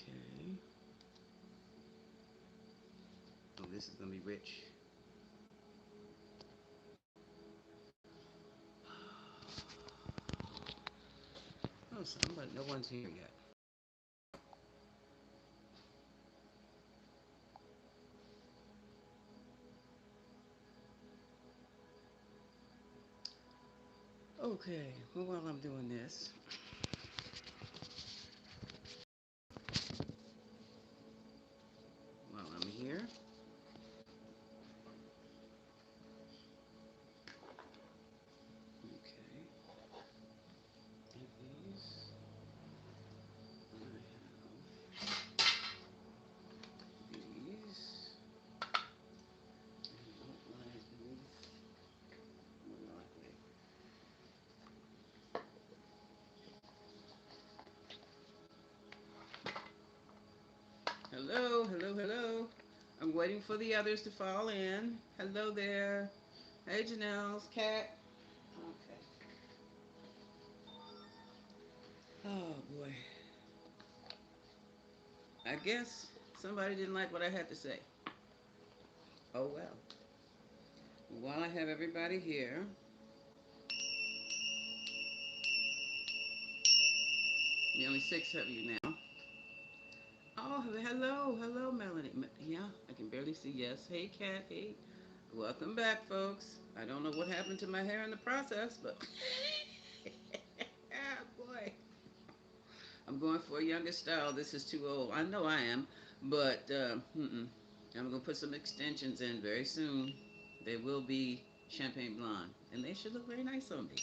Okay. Oh, this is gonna be rich. Oh, somebody, no one's here yet. Okay. Well, while I'm doing this, while I'm here, okay. And these, and I have these. And outline these more likely. Hello, hello, hello. I'm waiting for the others to fall in. Hello there. Hey, Janelle's cat. Okay. Oh boy. I guess somebody didn't like what I had to say. Oh well. While I have everybody here, nearly six of you now. Oh, hello, hello, Melanie. Yeah, I can barely see. Yes. Hey, cat. Hey. Welcome back, folks. I don't know what happened to my hair in the process, but ah, boy. I'm going for a younger style. This is too old. I know I am, but I'm going to put some extensions in very soon. They will be champagne blonde, and they should look very nice on me.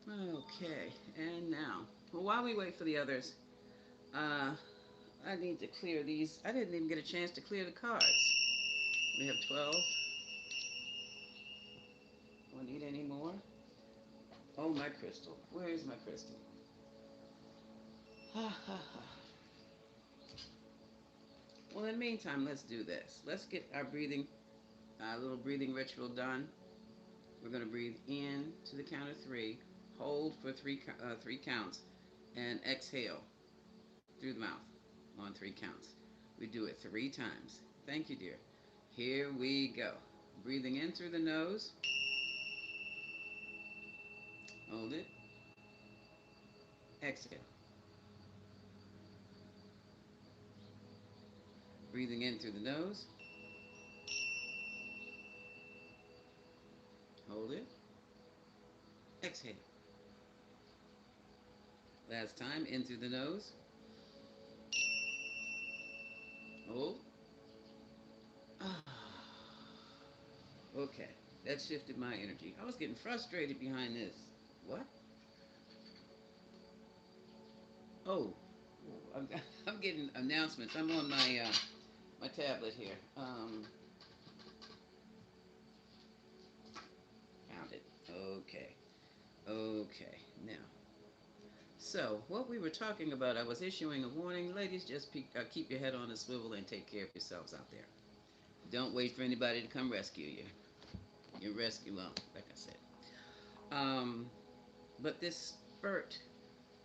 Okay, and now, well, while we wait for the others, uh, I need to clear these. I didn't even get a chance to clear the cards. We have 12. Do I need any more? Oh, my crystal. Where is my crystal? Ha ha ha. Well, in the meantime, let's do this. Let's get our little breathing ritual done. We're going to breathe in to the count of three, hold for three counts, and exhale through the mouth on three counts. We do it 3 times. Thank you, dear. Here we go. Breathing in through the nose, hold it, exhale. Breathing in through the nose, hold it, exhale. Last time, in through the nose, hold. Ah. Okay, that shifted my energy. I was getting frustrated behind this. What? Oh, I'm, I'm getting announcements. I'm on my tablet here. Found it. Okay. Okay. Now, so what we were talking about, I was issuing a warning. Ladies, just keep your head on a swivel and take care of yourselves out there. Don't wait for anybody to come rescue you. You're rescue alone, like I said. Um, but this spurt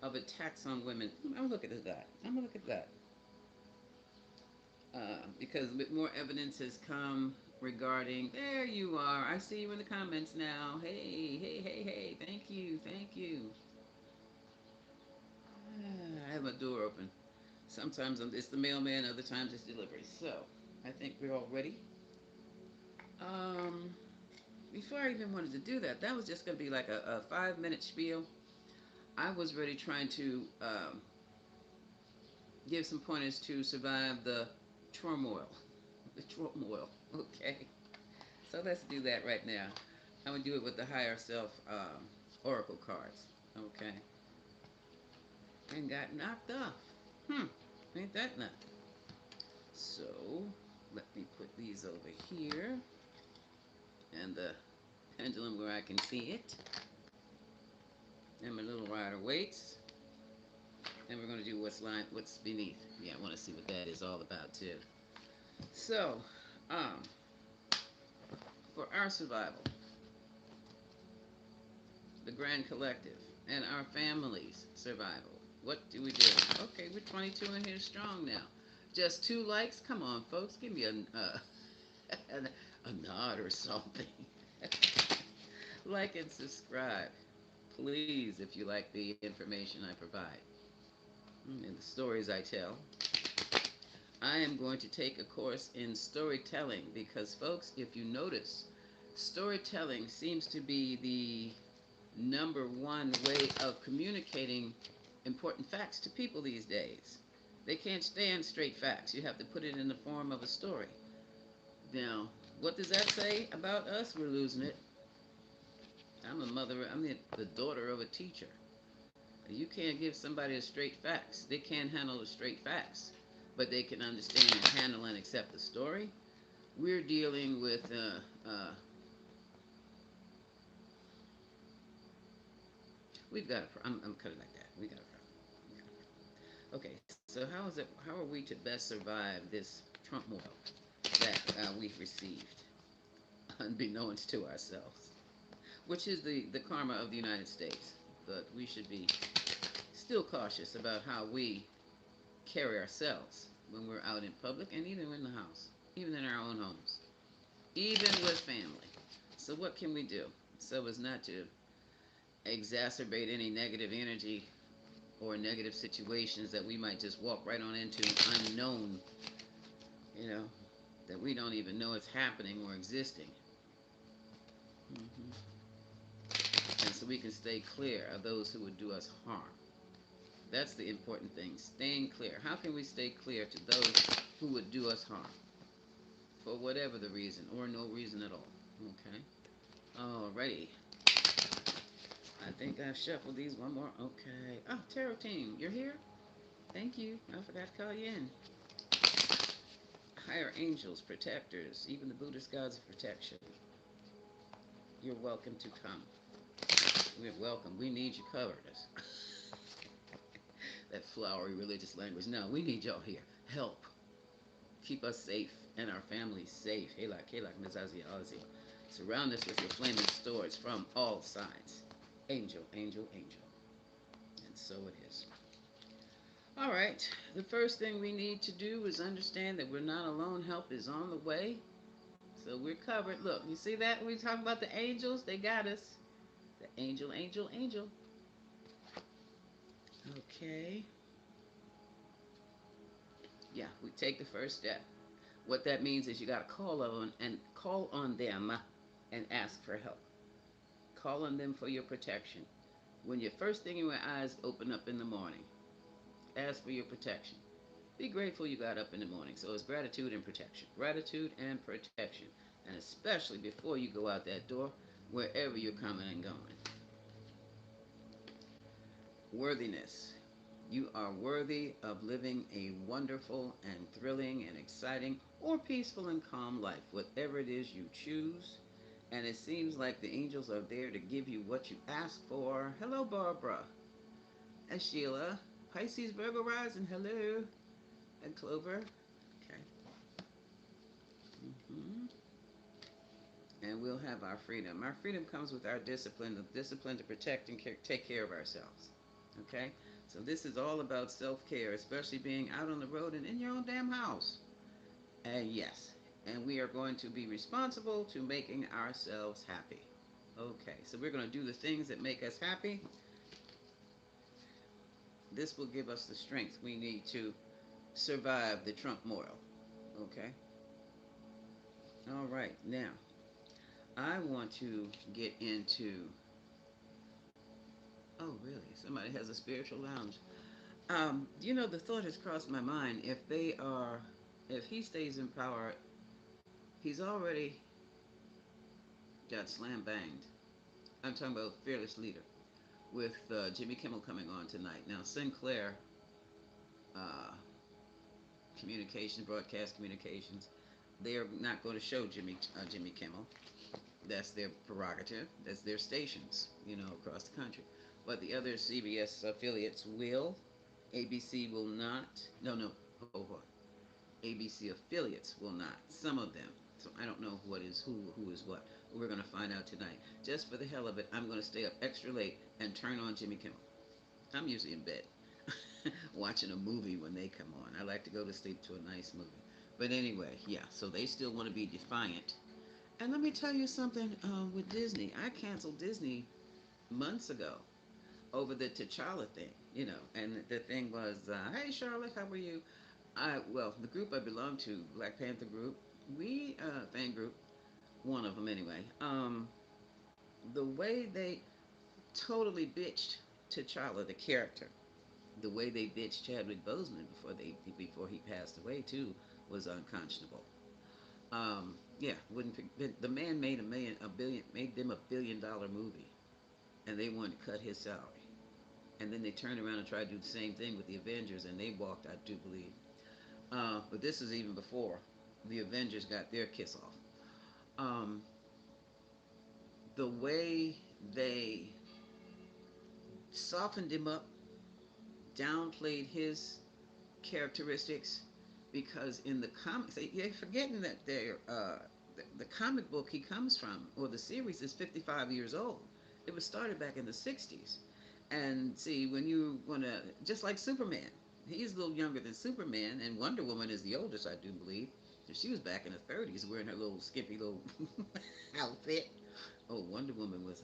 of attacks on women, I'm gonna look at that. I'm gonna look at that. Because more evidence has come regarding. There you are. I see you in the comments now. Hey, hey, hey, hey. Thank you, thank you. I have my door open. Sometimes it's the mailman, other times it's delivery. So I think we're all ready. Um, Before I even wanted to do that, that was just going to be like a 5 minute spiel. I was really trying to give some pointers to survive the turmoil. The turmoil. Okay. So let's do that right now. I'm going to do it with the higher self oracle cards. Okay. And got knocked off. Ain't that nothing? So let me put these over here. And the pendulum where I can see it. And my little rider waits. And we're going to do what's beneath. Yeah, I want to see what that is all about too. So, um, for our survival, the grand collective, and our family's survival, What do we do? Okay, we're 22 in here strong now. Just 2 likes? Come on, folks. Give me a nod or something. Like and subscribe. Please, if you like the information I provide and the stories I tell. I am going to take a course in storytelling because, folks, if you notice, storytelling seems to be the number one way of communicating important facts to people these days. They can't stand straight facts. You have to put it in the form of a story. Now, what does that say about us? We're losing it. I'm a mother, I'm the daughter of a teacher. You can't give somebody the straight facts. They can't handle the straight facts, but they can understand and handle and accept the story. We're dealing with, we've got a, I'm cutting like that. We got a problem. We got a problem. Okay, so how are we to best survive this turmoil that we've received, unbeknownst to ourselves, which is the karma of the United States. But we should be still cautious about how we carry ourselves when we're out in public and even in the house, even in our own homes, even with family. So, what can we do so as not to exacerbate any negative energy or negative situations that we might just walk right on into unknown, you know, that we don't even know it's happening or existing? Hmm. And so we can stay clear of those who would do us harm. That's the important thing, staying clear. How can we stay clear to those who would do us harm for whatever the reason or no reason at all? Okay. Alrighty. I think I've shuffled these one more. Okay. Oh, Tarot Team, you're here? Thank you. I forgot to call you in. Higher angels, protectors, even the Buddhist gods of protection. You're welcome to come. We're welcome. We need you covered. That flowery religious language. No, we need y'all here. Help. Keep us safe and our families safe. Helak, helak, nazazi, azia. Surround us with your flaming swords from all sides. Angel, angel, angel. And so it is. All right. The first thing we need to do is understand that we're not alone. Help is on the way. So we're covered. Look, you see that? When we talk about the angels, they got us. The angel, angel, angel. Okay. Yeah, we take the first step. What that means is you got to call on them and ask for help. Call on them for your protection. When your first thing in your eyes open up in the morning, ask for your protection. Be grateful you got up in the morning. So it's gratitude and protection. Gratitude and protection. And especially before you go out that door, wherever you're coming and going. Worthiness. You are worthy of living a wonderful and thrilling and exciting or peaceful and calm life, whatever it is you choose. And it seems like the angels are there to give you what you ask for. Hello, Barbara and Sheila. Pisces, Virgo rising. Hello. And Clover. Okay. Hmm. And we'll have our freedom. Our freedom comes with our discipline, the discipline to protect and take care of ourselves. Okay? So this is all about self-care, especially being out on the road and in your own damn house. And yes, and we are going to be responsible to making ourselves happy. Okay, so we're going to do the things that make us happy. This will give us the strength we need to survive the Trump moral. Okay? All right, now I want to get into. Oh, really? Somebody has a spiritual lounge. The thought has crossed my mind. If he stays in power, he's already got slam banged. I'm talking about Fearless Leader with Jimmy Kimmel coming on tonight. Now, Sinclair uh, Broadcast Communications, they are not going to show Jimmy Kimmel. That's their prerogative. That's their stations, across the country. But the other CBS affiliates will. ABC will not. No, no. Hold on. ABC affiliates will not. Some of them. So I don't know what is who is what. But we're going to find out tonight. Just for the hell of it, I'm going to stay up extra late and turn on Jimmy Kimmel. I'm usually in bed. watching a movie when they come on. I like to go to sleep to a nice movie. But anyway, yeah, so they still want to be defiant. And let me tell you something with Disney. I canceled Disney months ago over the T'Challa thing, and the thing was, hey, Charlotte, how are you? Well, the group I belong to, Black Panther group, fan group, one of them anyway, the way they totally bitched T'Challa, the character, the way they bitched Chadwick Boseman before he passed away too, was unconscionable. Yeah, wouldn't the man made made them $1 billion movie, and they wanted to cut his salary, and then they turned around and tried to do the same thing with the Avengers, and they walked, I do believe. But this is even before the Avengers got their kiss off. Um, the way they softened him up, downplayed his characteristics, because in the comics, you're forgetting that the comic book he comes from, or the series, is 55 years old. It was started back in the 60s. And see, when you want to, just like Superman, he's a little younger than Superman, and Wonder Woman is the oldest, I do believe. She was back in the 30s wearing her little skimpy little outfit. Oh, Wonder Woman was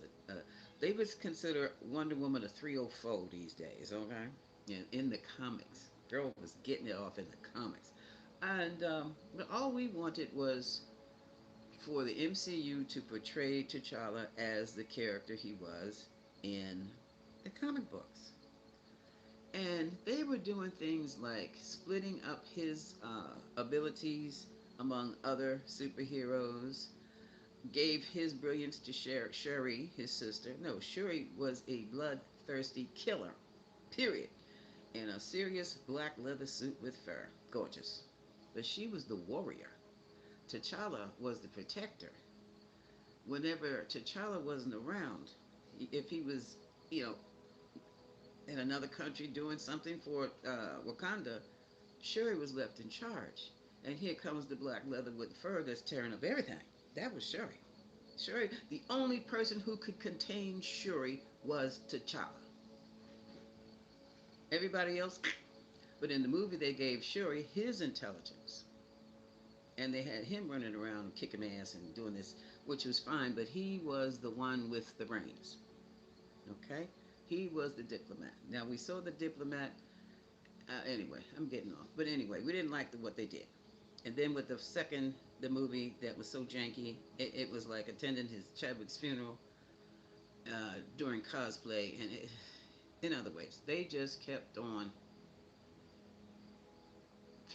they would consider Wonder Woman a 304 these days, okay? And in the comics, girl was getting it off in the comics. And but all we wanted was for the MCU to portray T'Challa as the character he was in the comic books. And they were doing things like splitting up his abilities among other superheroes, gave his brilliance to Shuri, his sister. No, Shuri was a bloodthirsty killer, period, in a serious black leather suit with fur. Gorgeous. But she was the warrior. T'Challa was the protector. Whenever T'Challa wasn't around, if he was, you know, in another country doing something for Wakanda, Shuri was left in charge. And here comes the black leather with fur that's tearing up everything. That was Shuri. Shuri, the only person who could contain Shuri was T'Challa. Everybody else, but in the movie they gave Shuri his intelligence, and they had him running around kicking ass and doing this, which was fine. But he was the one with the brains. Okay, he was the diplomat. Now we saw the diplomat. Anyway, I'm getting off. But anyway, we didn't like what they did. And then with the movie that was so janky, it was like attending his Chadwick's funeral during cosplay, and in other ways, they just kept on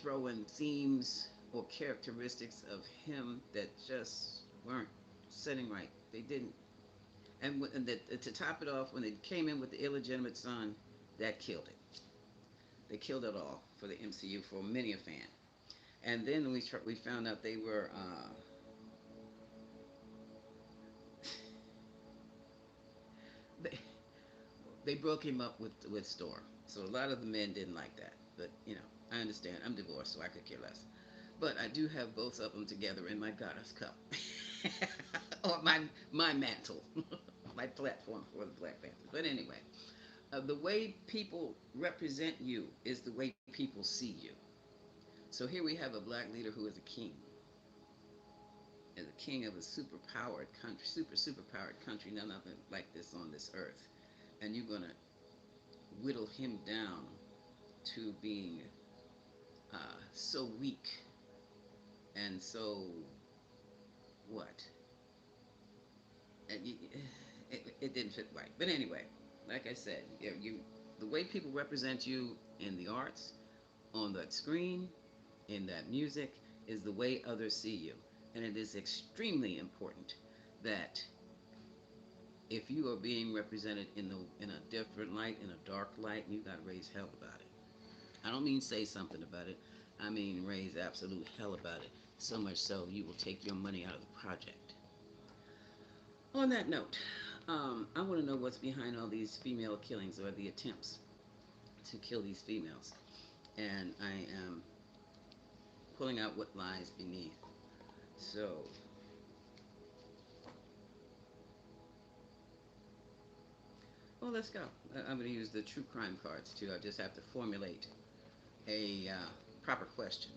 throwing themes or characteristics of him that just weren't setting right. They didn't, to top it off, when they came in with the illegitimate son, that killed it. They killed it all for the MCU for many a fan. And then we found out they, they broke him up with Storm. So a lot of the men didn't like that. But I understand. I'm divorced, so I could care less. But I do have both of them together in my goddess cup, or my mantle, my platform for the Black Panthers. But anyway, the way people represent you is the way people see you. So here we have a black leader who is a king of a superpowered country, superpowered country, none other like this on this earth, and you're gonna whittle him down to being so weak and so what? And it didn't fit right. But anyway, like I said, the way people represent you in the arts, on that screen, in that music, is the way others see you. And it is extremely important that if you are being represented in a different light, in a dark light, you got to raise hell about it. I don't mean say something about it. I mean raise absolute hell about it. So much so you will take your money out of the project. On that note, I want to know what's behind all these female killings or the attempts to kill these females. And I am pulling out what lies beneath. So, Well, let's go. I'm going to use the true crime cards too. I just have to formulate a proper question.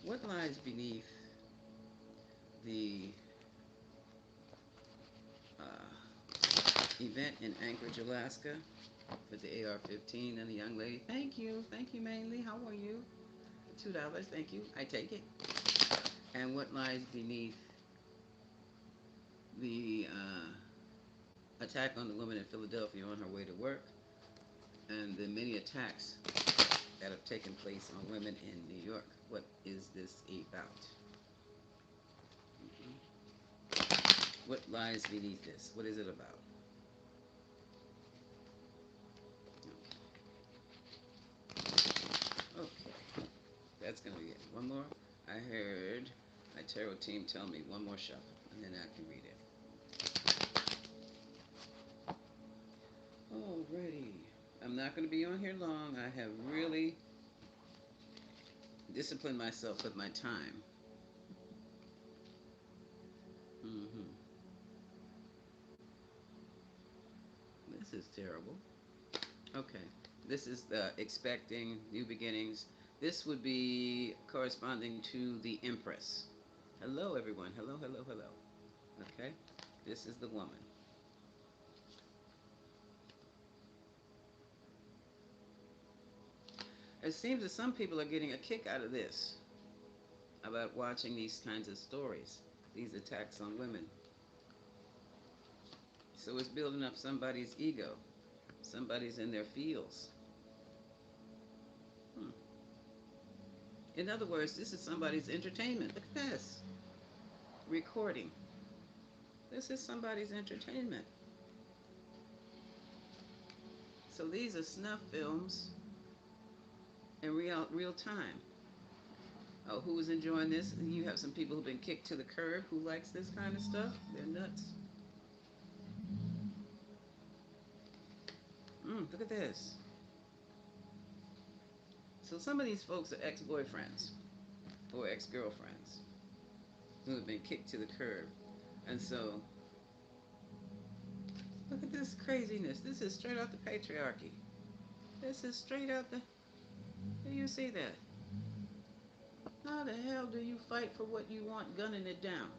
What lies beneath the event in Anchorage, Alaska, with the AR-15 and the young lady? Thank you, mainly. How are you? $2, thank you. I take it. And what lies beneath the attack on the woman in Philadelphia on her way to work, and the many attacks that have taken place on women in New York? What is this about? Mhm. What lies beneath this? What is it about? Okay, that's gonna be it. One more. I heard my tarot team tell me one more shuffle, and then I can read it. Alrighty. I'm not going to be on here long. I have really disciplined myself with my time. hmm This is terrible. Okay. This is expecting new beginnings. This would be corresponding to the Empress. Hello, everyone. Hello, hello, hello. Okay. This is the woman. It seems that some people are getting a kick out of this, about watching these kinds of stories, these attacks on women. So it's building up somebody's ego. Somebody's in their feels. Hmm. In other words, this is somebody's entertainment. Look at this. Recording. This is somebody's entertainment. So these are snuff films in real time. Oh, who's enjoying this? You have some people who've been kicked to the curb who likes this kind of stuff. They're nuts. Look at this. So some of these folks are ex-boyfriends or ex-girlfriends who have been kicked to the curb. And so, look at this craziness. This is straight out the patriarchy. This is straight out the... Do you see that? How the hell do you fight for what you want, gunning it down?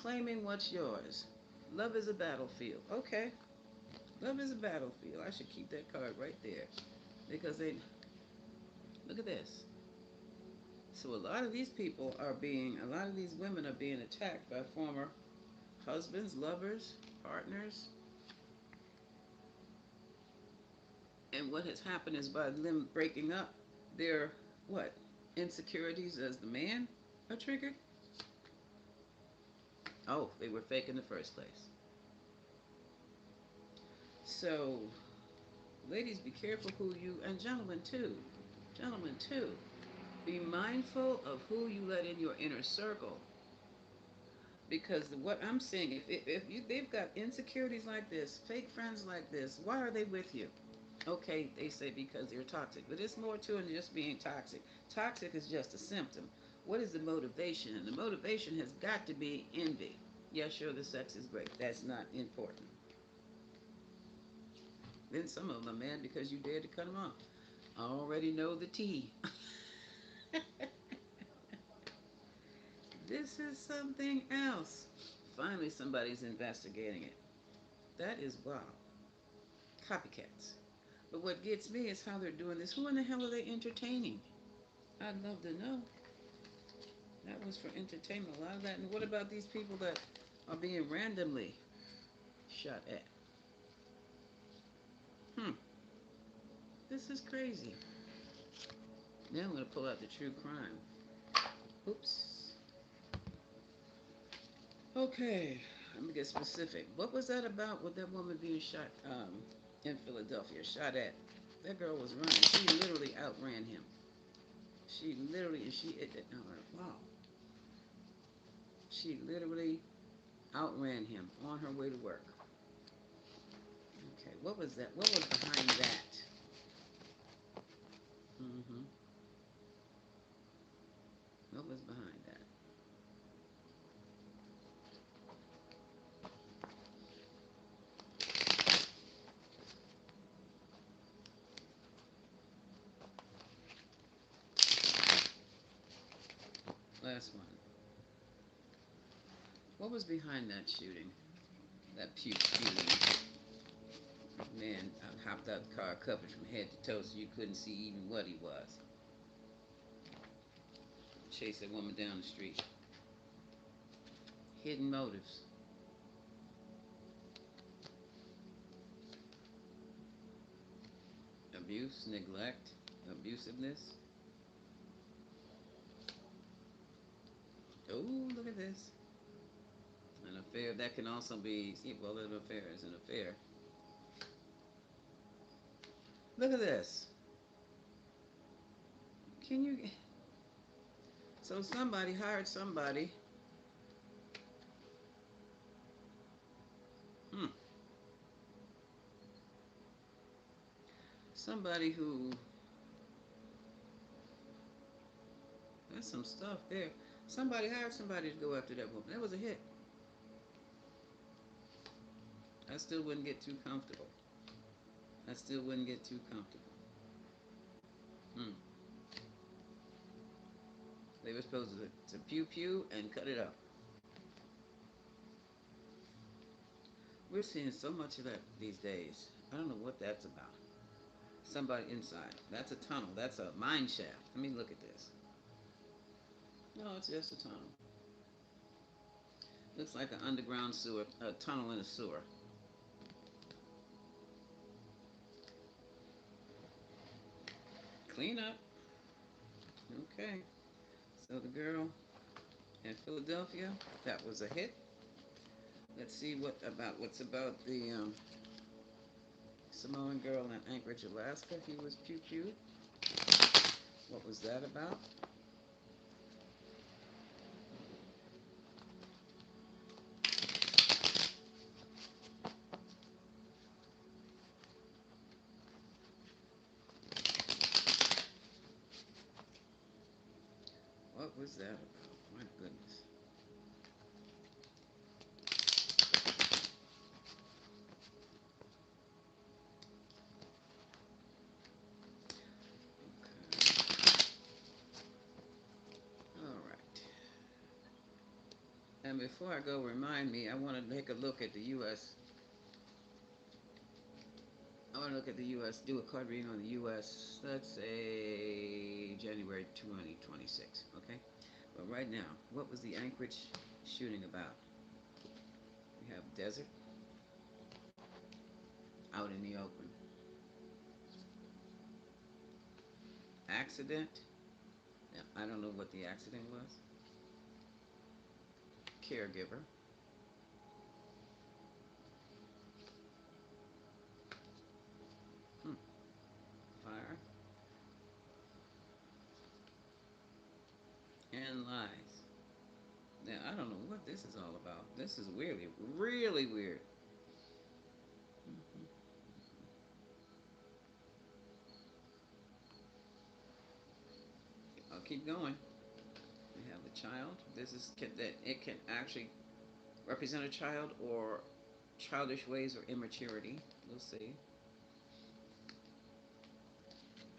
Claiming what's yours. Love is a battlefield. Okay. Love is a battlefield. I should keep that card right there. Because they... Look at this. So a lot of these people are being... A lot of these women are being attacked by former husbands, lovers, partners. And what has happened is by them breaking up, their... What? Insecurities as the man are triggered? Oh, they were fake in the first place. So, ladies, be careful who you, and gentlemen too, be mindful of who you let in your inner circle. Because what I'm seeing, if you, they've got insecurities like this, fake friends like this, why are they with you? Okay, they say because they're toxic, but it's more to it than just being toxic. Toxic is just a symptom. What is the motivation? And the motivation has got to be envy. Yeah, sure, the sex is great. That's not important. Then some of them are mad because you dared to cut them off. I already know the tea. This is something else. Finally, somebody's investigating it. That is wow. Copycats. But what gets me is how they're doing this. Who in the hell are they entertaining? I'd love to know. That was for entertainment. A lot of that. And what about these people that are being randomly shot at? Hmm. This is crazy. Now I'm going to pull out the true crime. Oops. Okay, let me get specific. What was that about with that woman being shot in Philadelphia? Shot at. That girl was running. She literally outran him. She literally, and wow. She literally outran him on her way to work. Okay, what was that? What was behind that? Mm-hmm. What was behind that? last one. What was behind that shooting? That shooting. Man hopped out the car covered from head to toe so you couldn't see even what he was. Chased that woman down the street. Hidden motives. Abuse, neglect, abusiveness. Oh, look at this. An affair that can also be, well, an affair is an affair. Look at this. Can you? So somebody hired somebody. Hmm. Somebody who. That's some stuff there. Somebody hired somebody to go after that woman. That was a hit. I still wouldn't get too comfortable. I still wouldn't get too comfortable. Hmm. They were supposed to pew pew and cut it up. We're seeing so much of that these days. I don't know what that's about. Somebody inside. That's a tunnel. That's a mine shaft. Let me look at this. No, it's just a tunnel. Looks like an underground sewer, a tunnel in a sewer. Clean up. Okay. So the girl in Philadelphia, that was a hit. Let's see what's about the Samoan girl in Anchorage, Alaska. He was pew pew. What was that about? What was that about? My goodness. Okay. All right. And before I go, remind me, I want to take a look at the U.S. I want to look at the U.S., do a card reading on the U.S., let's say January 2026, okay? But right now, what was the Anchorage shooting about? We have desert, out in the open. Accident, now, I don't know what the accident was. Caregiver, hmm. Fire, and lies. Now, I don't know what this is all about. This is really, really weird. Mhm. I'll keep going. We have a child. This is that it can actually represent a child or childish ways or immaturity. We'll see.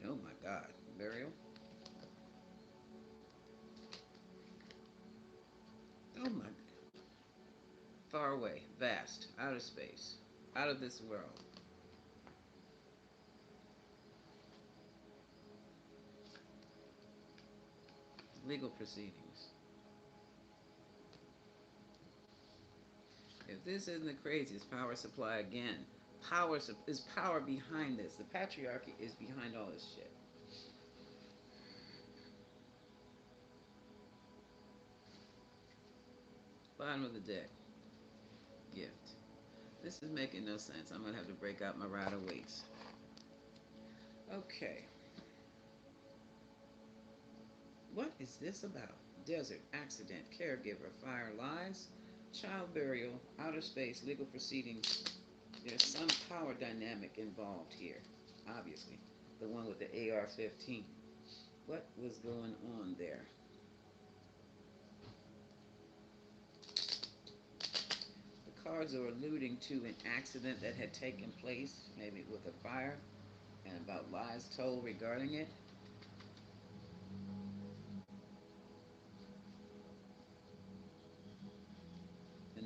Oh my God. Burial. Oh my. Far away. Vast. Outer space. Out of this world. Legal proceedings. If this isn't the craziest power supply again, is power behind this. The patriarchy is behind all this shit. Bottom of the deck. Gift. This is making no sense. I'm gonna have to break out my Rider Waite. Okay. What is this about? Desert, accident, caregiver, fire, lies, child burial, outer space, legal proceedings. There's some power dynamic involved here, obviously. The one with the AR-15. What was going on there? The cards are alluding to an accident that had taken place, maybe with a fire, and about lies told regarding it.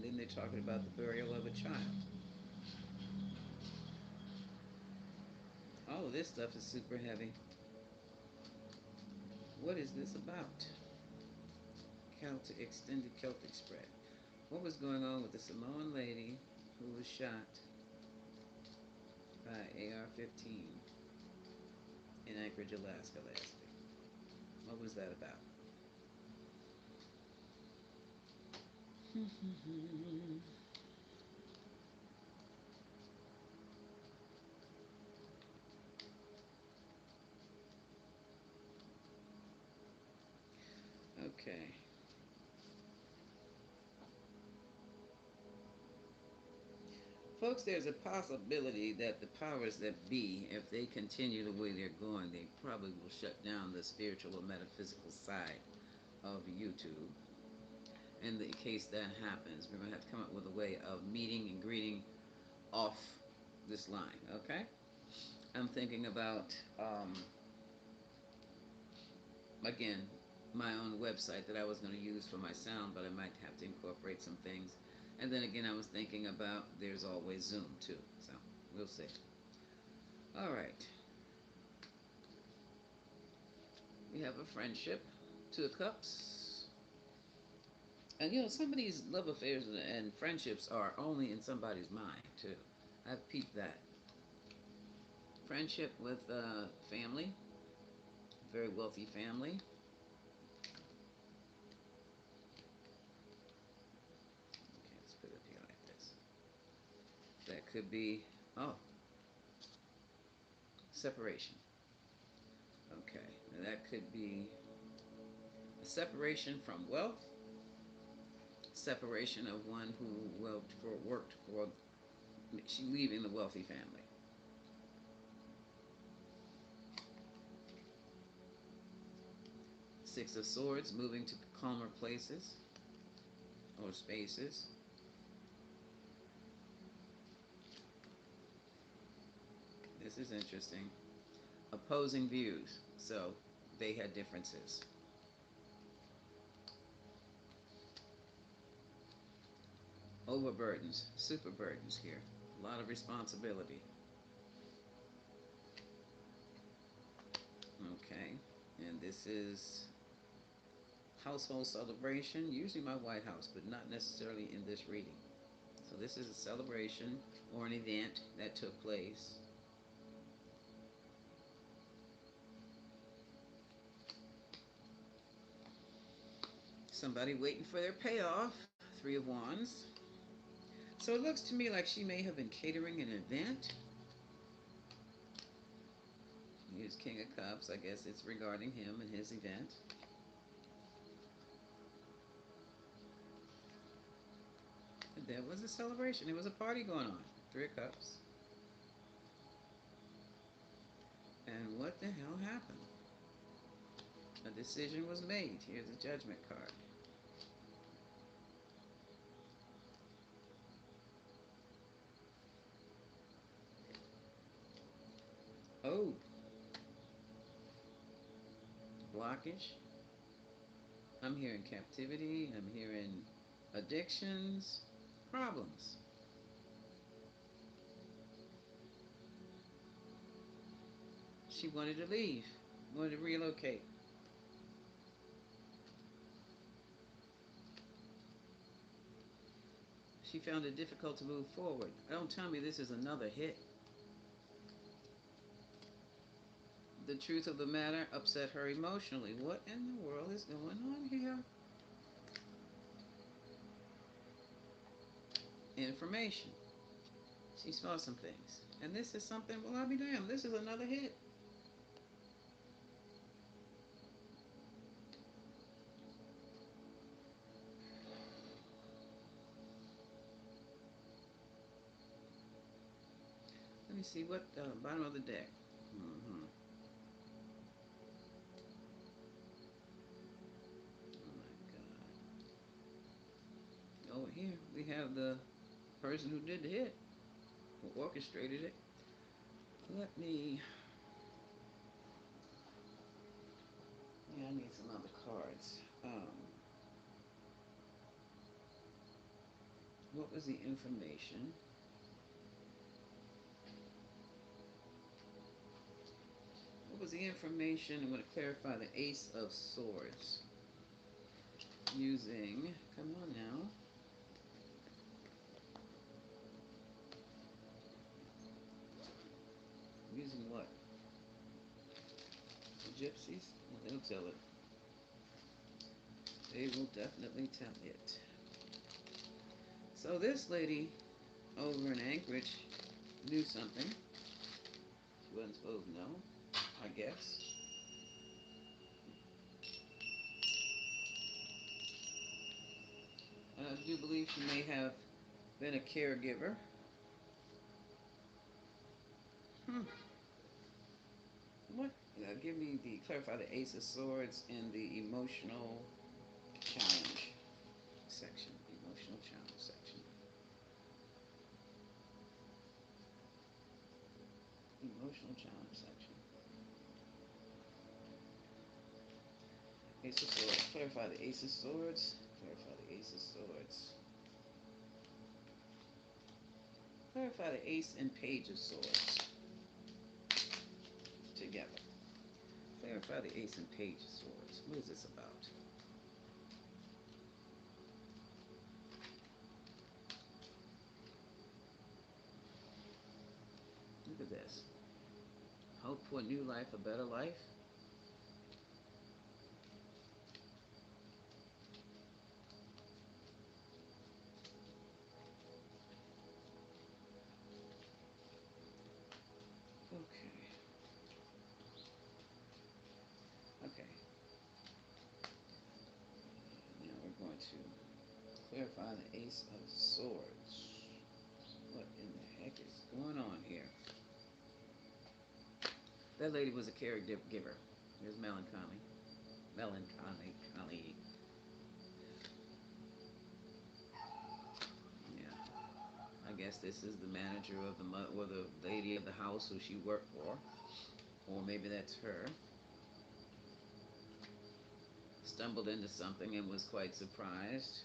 then they're talking about the burial of a child. All of this stuff is super heavy. What is this about? Celtic extended Celtic spread. What was going on with the Samoan lady who was shot by AR-15 in Anchorage, Alaska last week? What was that about? Okay. Folks, there's a possibility that the powers that be, if they continue the way they're going, they probably will shut down the spiritual or metaphysical side of YouTube. In the case that happens, we're going to have to come up with a way of meeting and greeting off this line, okay? I'm thinking about, again, my own website that I was going to use for my sound, but I might have to incorporate some things. And then again, I was thinking about there's always Zoom too, so we'll see. All right, we have a friendship, two of cups. And you know, some of these love affairs and friendships are only in somebody's mind too. I've peeped that. Friendship with family, very wealthy family. Okay, let's put it here like this. That could be, oh, separation. Okay, now that could be a separation from wealth, separation of one who worked for she leaving the wealthy family. Six of Swords, moving to calmer places or spaces. This is interesting. Opposing views, so they had differences. Overburdens, super burdens here. A lot of responsibility. Okay, and this is household celebration, usually my White House, but not necessarily in this reading. So this is a celebration or an event that took place. Somebody waiting for their payoff. Three of Wands. So it looks to me like she may have been catering an event. Here's King of Cups. I guess it's regarding him and his event. And there was a celebration. There was a party going on. Three of Cups. And what the hell happened? A decision was made. Here's a Judgment card. Oh, blockage. I'm hearing captivity. I'm hearing addictions, problems. She wanted to leave, wanted to relocate. She found it difficult to move forward. Don't tell me this is another hit. The truth of the matter upset her emotionally. What in the world is going on here? Information. She saw some things. And this is something, well, I'll be damned. This is another hit. Let me see what bottom of the deck. Mm-hmm. Oh my God. Over here we have the person who did the hit, who orchestrated it. Let me. Yeah, I need some other cards. What was the information? What was the information? I'm going to clarify the Ace of Swords using, come on now, using what? The gypsies? Well, they'll tell it. They will definitely tell it. So this lady over in Anchorage knew something. She wasn't supposed to know, I guess. And I do believe she may have been a caregiver. Hmm. What? Give me the clarify the Ace of Swords in the emotional challenge section. Emotional challenge section. Emotional challenge section. Ace of Swords. Clarify the Ace of Swords. Clarify the Ace of Swords. Clarify the Ace and Page of Swords together. Clarify the Ace and Page of Swords. What is this about? Look at this. Hope for a new life, a better life. Okay. Okay. Now we're going to clarify the Ace of Swords. What in the heck is going on here? That lady was a caregiver. There's melancholy. Melancholy. Yeah. I guess this is the manager of the or the lady of the house who she worked for, or maybe that's her. Stumbled into something and was quite surprised.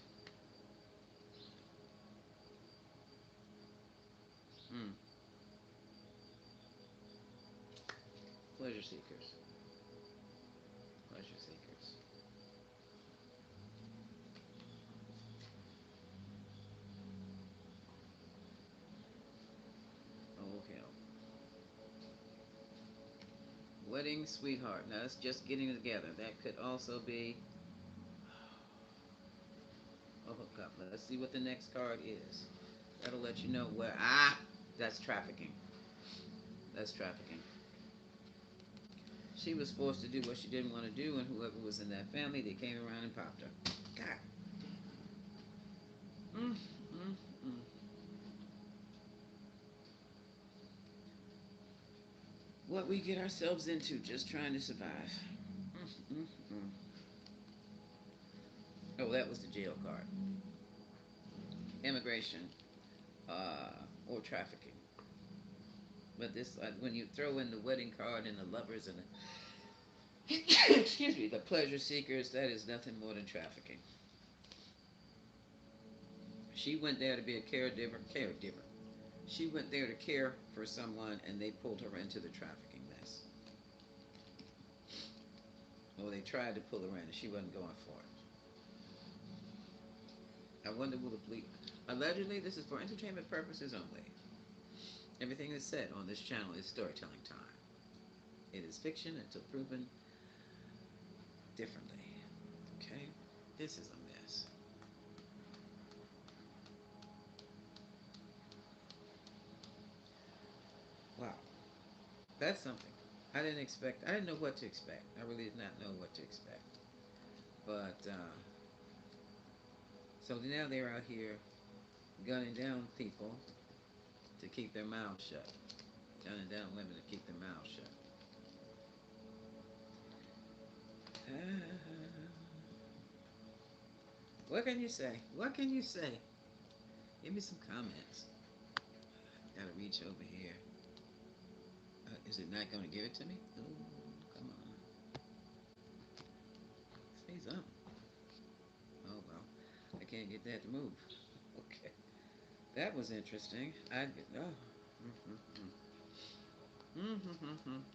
Hmm. Pleasure seekers. Pleasure seekers. Oh hell. Wedding sweetheart. Now that's just getting together. That could also be a hookup. Let's see what the next card is. That'll let you know where. Ah, that's trafficking. That's trafficking. She was forced to do what she didn't want to do, and whoever was in that family, they came around and popped her. God. Mm, mm, mm. What we get ourselves into just trying to survive. Mm, mm, mm. Oh, that was the jail card. Immigration or trafficking. But this, when you throw in the wedding card and the lovers and the, excuse me, the pleasure seekers, that is nothing more than trafficking. She went there to be a caregiver. She went there to care for someone, and they pulled her into the trafficking mess. Or they tried to pull her in, and she wasn't going for it. I wonder will the police. Allegedly, this is for entertainment purposes only. Everything that's said on this channel is storytelling time. It is fiction until proven differently. Okay? This is a mess. Wow. That's something. I didn't know what to expect. I really did not know what to expect. But, so now they're out here gunning down people to keep their mouths shut. Gunning down women to keep their mouths shut. What can you say? What can you say? Give me some comments. Gotta reach over here. Is it not gonna give it to me? Ooh, come on. Say something. Oh well. I can't get that to move. Okay. That was interesting. I did. Oh.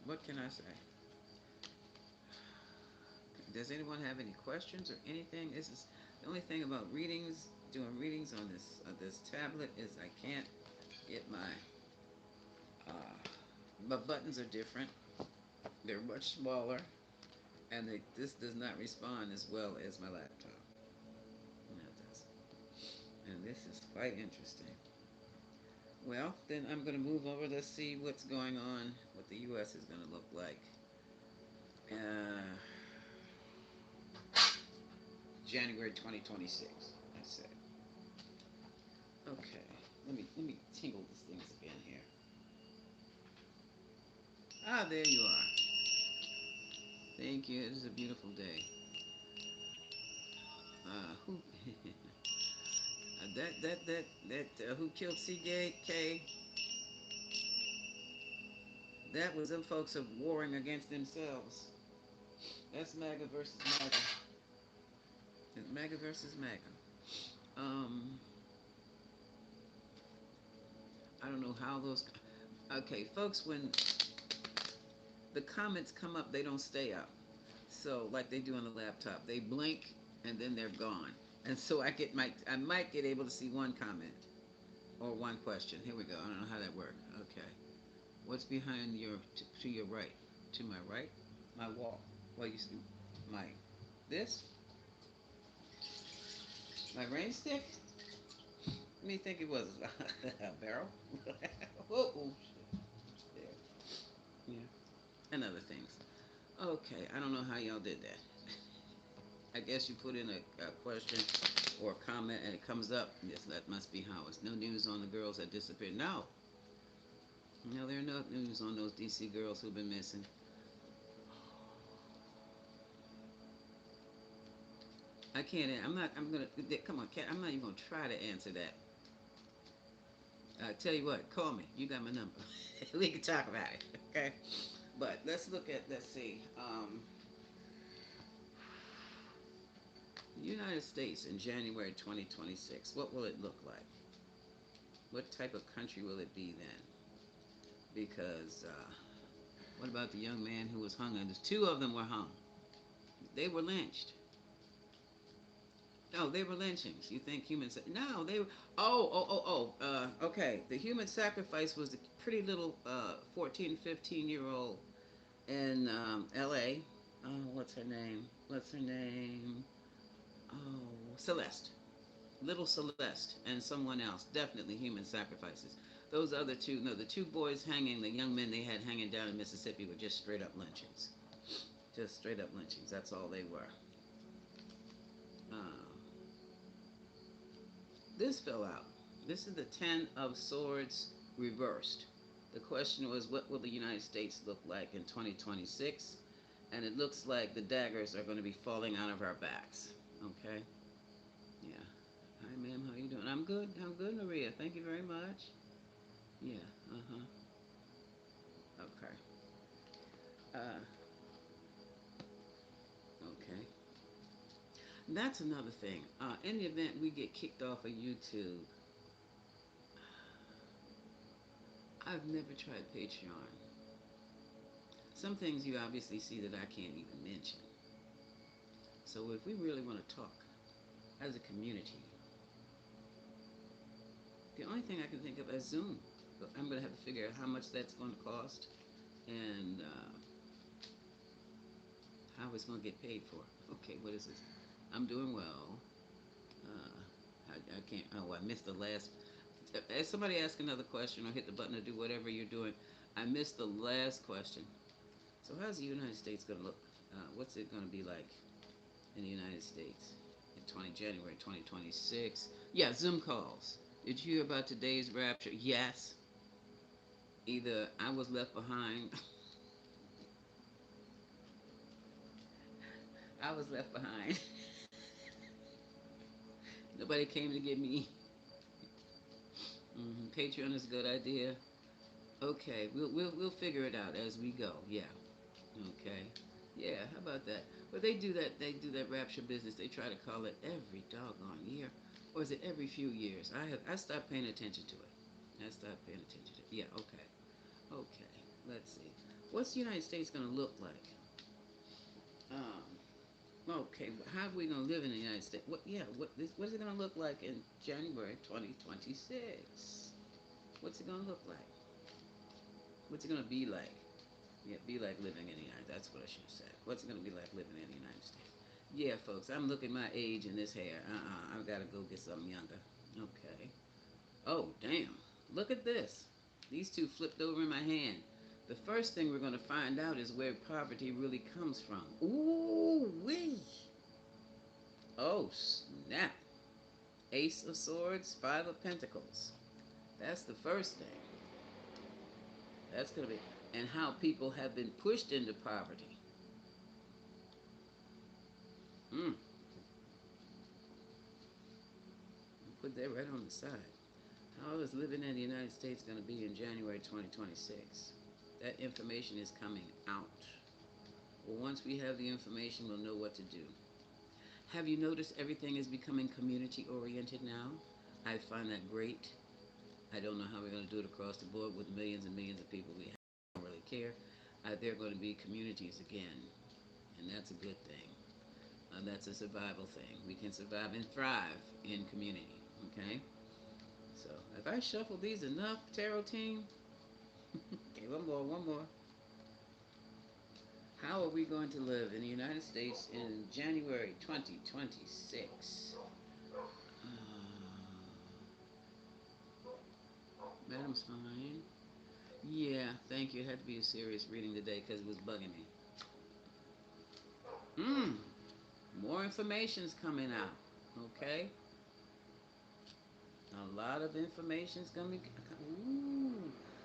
What can I say? Does anyone have any questions or anything? This is the only thing about readings. Doing readings on this tablet is I can't get my buttons are different. They're much smaller, and this does not respond as well as my laptop. No, it does. And this is quite interesting. Well, then I'm going to move over. Let's see what's going on, what the U.S. is going to look like. Uh, January 2026. I said. Okay. Let me tingle these things again here. Ah, there you are. Thank you. It is a beautiful day. Who who killed CK? That was them folks of warring against themselves. That's MAGA versus MAGA. It's MAGA versus MAGA. Um, I don't know how those. Okay, folks, when the comments come up, they don't stay up. So like they do on the laptop, they blink and then they're gone. And so I might get able to see one comment or one question. Here we go. I don't know how that worked. Okay. What's behind to your right? To my right? My wall. Well, you see my this? My rain stick? Let me think it was a barrel. Oh, shit. There. Yeah. And other things. Okay. I don't know how y'all did that. I guess you put in a question or a comment and it comes up. Yes, that must be how it's. No news on the girls that disappeared. No. No, there are no news on those DC girls who've been missing. I can't. I'm not. I'm gonna. Come on, cat. I'm not even gonna try to answer that. I tell you what. Call me. You got my number. We can talk about it. Okay. But let's look at. Let's see. United States in January 2026. What will it look like? What type of country will it be then? Because what about the young man who was hung? And two of them were hung. They were lynched. No, they were lynchings. You think humans? No, they were. Okay. The human sacrifice was the pretty little 14, 15-year-old in L.A. Oh, what's her name? What's her name? Oh, Celeste. Little Celeste and someone else. Definitely human sacrifices. Those other two, no, the two boys hanging, the young men they had hanging down in Mississippi were just straight up lynchings. Just straight up lynchings. That's all they were. Uh, this fell out. This is the Ten of Swords reversed. The question was, what will the United States look like in 2026? And it looks like the daggers are going to be falling out of our backs. Okay? Yeah. Hi, ma'am. How you doing? I'm good. I'm good, Maria. Thank you very much. Yeah. Uh huh. Okay. Uh. Okay. That's another thing. In the event we get kicked off of YouTube, I've never tried Patreon. Some things you obviously see that I can't even mention. So if we really want to talk as a community, the only thing I can think of is Zoom. But I'm going to have to figure out how much that's going to cost and how it's going to get paid for. Okay, what is this? I'm doing well. I can't. Oh, I missed the last. As somebody ask another question or hit the button to do whatever you're doing, I missed the last question. So how's the United States going to look? What's it going to be like in the United States in January 2026? Yeah, Zoom calls. Did you hear about today's rapture? Yes. Either I was left behind. I was left behind. Nobody came to get me. Patreon is a good idea. Okay, we'll figure it out as we go. Yeah. Okay. Yeah, how about that? But they do that rapture business. They try to call it every doggone year. Or is it every few years? I stopped paying attention to it. I stopped paying attention to it. Yeah, okay. Okay. Let's see. What's the United States gonna look like? Okay, how are we gonna live in the United States? What is it gonna look like in January 2026? What's it gonna look like? What's it gonna be like? Yeah, be like living in the United. That's what I should have said. What's it gonna be like living in the United States? Yeah, folks, I'm looking my age in this hair. I've got to go get something younger. Okay. Oh, damn. Look at this. These two flipped over in my hand. The first thing we're going to find out is where poverty really comes from. Ooh, wee. Oh, snap. Ace of Swords, Five of Pentacles. That's the first thing. That's going to be. And how people have been pushed into poverty. Mm, put that right on the side. How is living in the United States going to be in January 2026? That information is coming out. Well, once we have the information, we'll know what to do. Have you noticed everything is becoming community oriented now? I find that great. I don't know how we're going to do it across the board with millions and millions of people we have. I don't really care. They're going to be communities again, and that's a good thing. That's a survival thing. We can survive and thrive in community. Okay? So, if I shuffle these enough, tarot team, okay, one more. How are we going to live in the United States in January 2026? Uh, Madam's fine. Yeah, thank you. It had to be a serious reading today because it was bugging me. Mmm, more information's coming out. Okay? A lot of information's going to be. Ooh.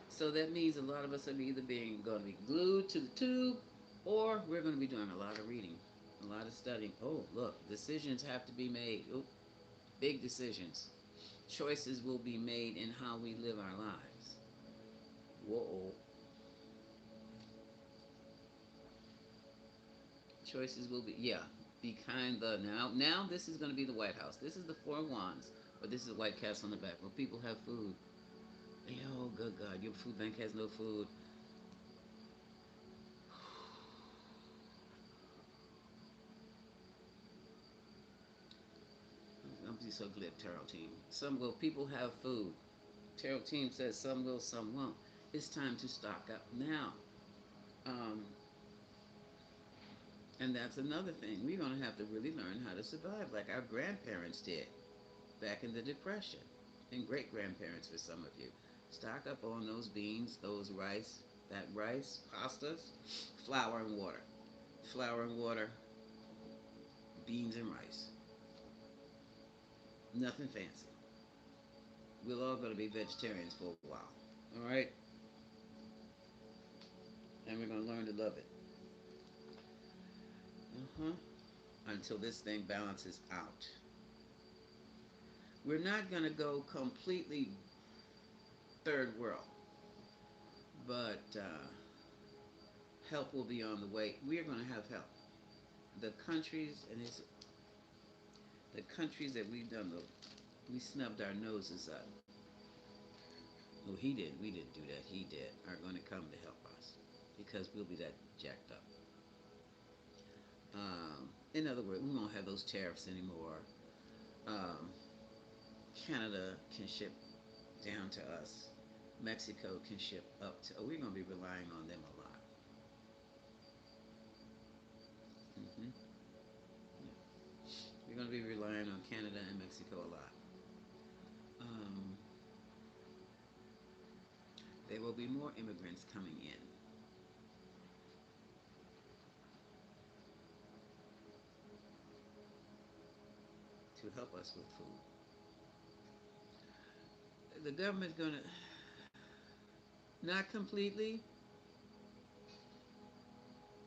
So that means a lot of us are either being going to be glued to the tube or we're going to be doing a lot of reading, a lot of studying. Oh, look, decisions have to be made. Ooh, big decisions. Choices will be made in how we live our lives. Whoa. Choices will be, yeah, be kind the, now this is going to be the White House. This is the Four Wands, but this is the White Castle on the back where people have food. Oh, good God, your food bank has no food. Don't be so glib, Tarot Team. Some will, people have food. Tarot Team says some will, some won't. It's time to stock up now. Um, and that's another thing. We're going to have to really learn how to survive like our grandparents did back in the Depression, and great grandparents for some of you. Stock up on those beans, those rice, that rice, pastas, flour and water. Flour and water, beans and rice. Nothing fancy. We're all going to be vegetarians for a while. All right? And we're going to learn to love it. Uh-huh. Until this thing balances out. We're not going to go completely third world, but help will be on the way. We're going to have help. The countries, and it's the countries that we've done the, we snubbed our noses up. Well, he did. We didn't do that. He did. Are going to come to help us because we'll be that jacked up. In other words, we won't have those tariffs anymore. Um, Canada can ship down to us. Mexico can ship up to. Oh, we're going to be relying on them a lot. Hmm. Yeah. We're going to be relying on Canada and Mexico a lot. Um, there will be more immigrants coming in to help us with food. The government's going to, not completely.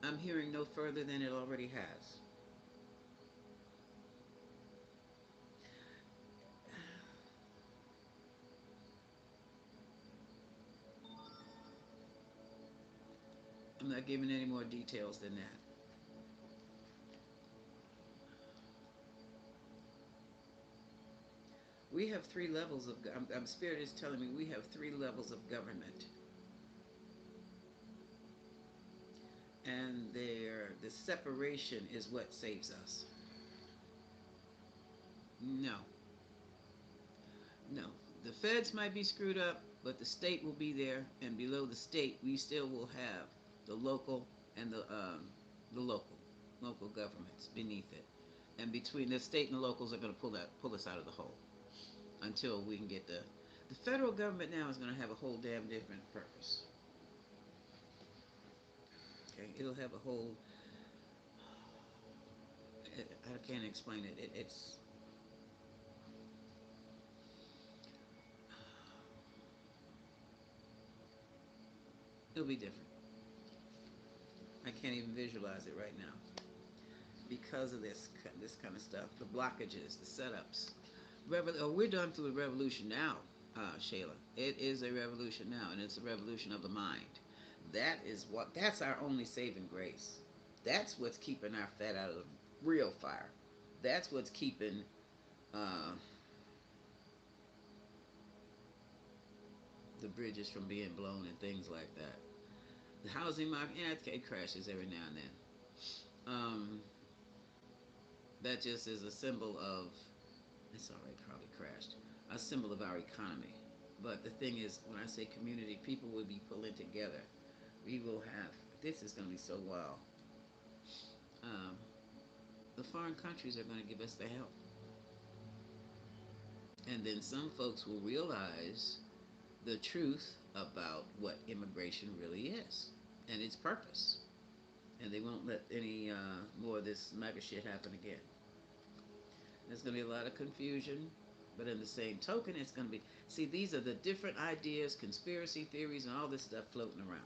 I'm hearing no further than it already has. I'm not giving any more details than that. We have three levels of. Spirit is telling me we have three levels of government, and the separation is what saves us. No, no. The feds might be screwed up, but the state will be there, and below the state, we still will have the local and the local governments beneath it, and between the state and the locals are going to pull us out of the hole until we can get the federal government now is going to have a whole damn different purpose. Okay, it'll have a whole. I can't explain it. It's it'll be different. I can't even visualize it right now because of this kind of stuff. The blockages, the setups. We're done through the revolution now, Shayla. It is a revolution now, and it's a revolution of the mind. That's our only saving grace. That's what's keeping our fat out of the real fire. That's what's keeping uh, the bridges from being blown and things like that. The housing market, yeah, it crashes every now and then. Um, that just is a symbol of, it's already probably crashed, a symbol of our economy. But the thing is, when I say community, people will be pulling together. We will have, this is going to be so wild. Um, the foreign countries are going to give us the help. And then some folks will realize the truth about what immigration really is and its purpose. And they won't let any more of this mega shit happen again. There's going to be a lot of confusion, but in the same token, it's going to be. See, these are the different ideas, conspiracy theories, and all this stuff floating around.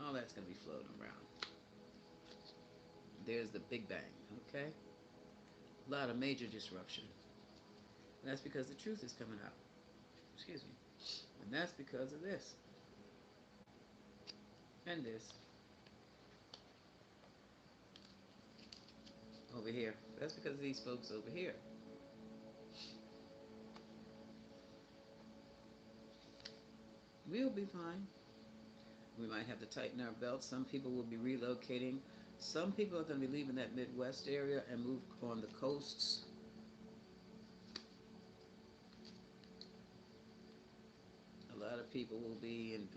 All that's going to be floating around. There's the Big Bang, okay? A lot of major disruption. And that's because the truth is coming out. Excuse me. And that's because of this and this over here. That's because of these folks over here. We'll be fine. We might have to tighten our belts. Some people will be relocating. Some people are going to be leaving that Midwest area and move on the coasts. A lot of people will be in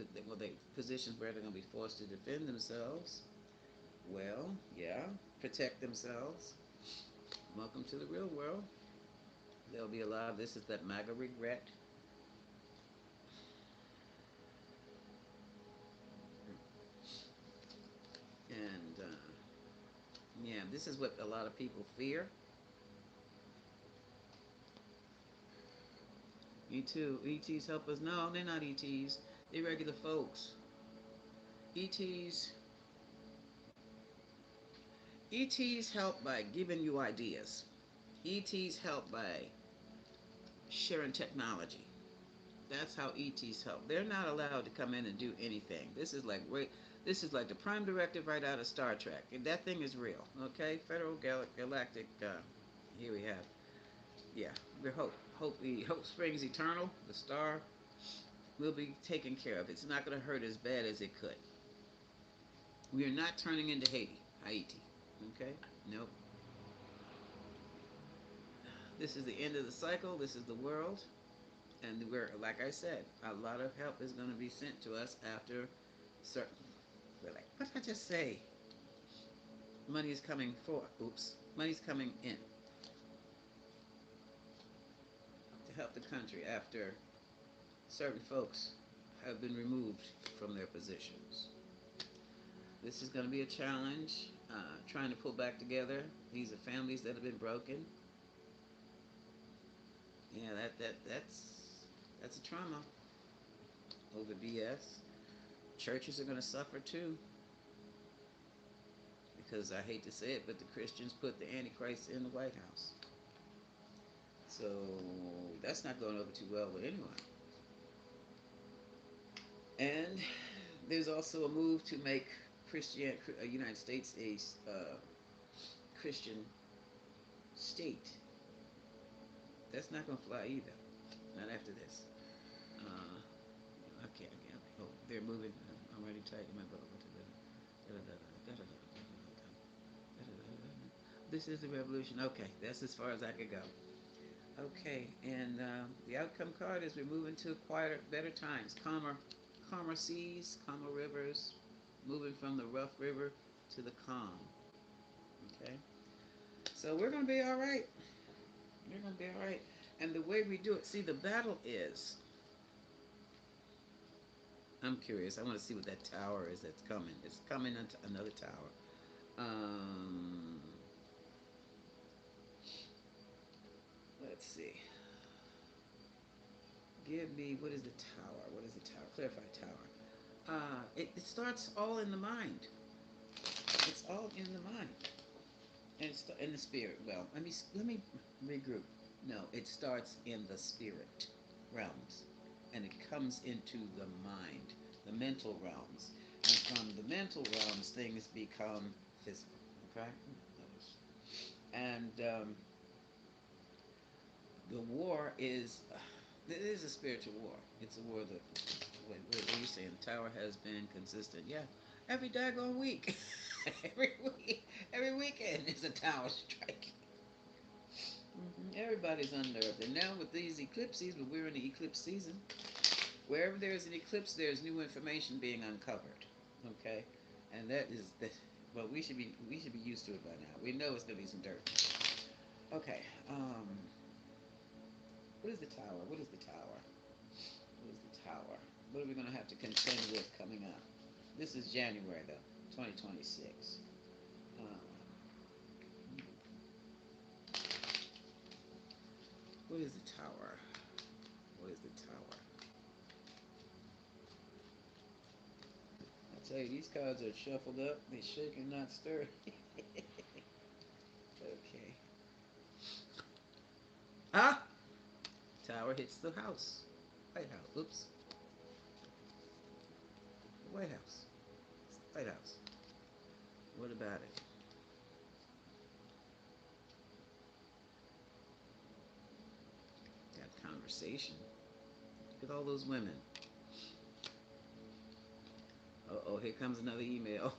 positions where they're going to be forced to defend themselves. Well, yeah, protect themselves. Welcome to the real world. There'll be a lot of this is that MAGA regret. And yeah, this is what a lot of people fear. Me too. ETs help us. No, they're not ETs. They're regular folks. ETs ETs help by giving you ideas. ETs help by sharing technology. That's how ETs help. They're not allowed to come in and do anything. This is like the prime directive right out of Star Trek. And that thing is real. Okay, Federal Galactic. Here we have. Yeah, we hope springs eternal. The star will be taken care of. It's not going to hurt as bad as it could. We are not turning into Haiti. Okay, nope. This is the end of the cycle. This is the world. And we're, like I said, a lot of help is going to be sent to us after certain. We're like, what did I just say? Money is coming for. Oops, money's coming in to help the country after certain folks have been removed from their positions. This is going to be a challenge. Trying to pull back together. These are families that have been broken. Yeah, that's a trauma over BS. Churches are going to suffer too, because I hate to say it, but the Christians put the Antichrist in the White House. So that's not going over too well with anyone. And there's also a move to make United States a Christian state. That's not gonna fly either. Not after this. Uh, okay, again. Oh, they're moving. I'm already tight in my belt. This is the revolution. Okay, that's as far as I could go. Okay, and the outcome card is we're moving to quieter, better times, calmer seas, calmer rivers, moving from the rough river to the calm. Okay, so we're gonna be all right. We're gonna be all right. And the way we do it, see, the battle is. I'm curious. I want to see what that tower is that's coming. It's coming into another tower. Um, let's see. Give me what is the tower? What is the tower? Clarify tower. It starts all in the mind. It's all in the mind, and it's in the spirit. Well, let me regroup. No, it starts in the spirit realms, and it comes into the mind, the mental realms, and from the mental realms, things become physical. Okay, and the war is. It is a spiritual war. It's a war that what are you saying? The tower has been consistent. Yeah, every daggone week, every week, every weekend is a tower strike. Everybody's unnerved, and now with these eclipses, but we're in the eclipse season. Wherever there's an eclipse, there's new information being uncovered. Okay, and that is that. Well, we should be used to it by now. We know it's gonna be some dirt. Okay. What is the tower? What is the tower? What is the tower? What are we gonna have to contend with coming up? This is January though, 2026. Um, what is the tower? What is the tower? I tell you, these cards are shuffled up. They shake and not stir. Okay. Ah! Tower hits the house. White House. Oops. The White House. It's the White House. What about it? Got conversation. Look at all those women. Oh, here comes another email.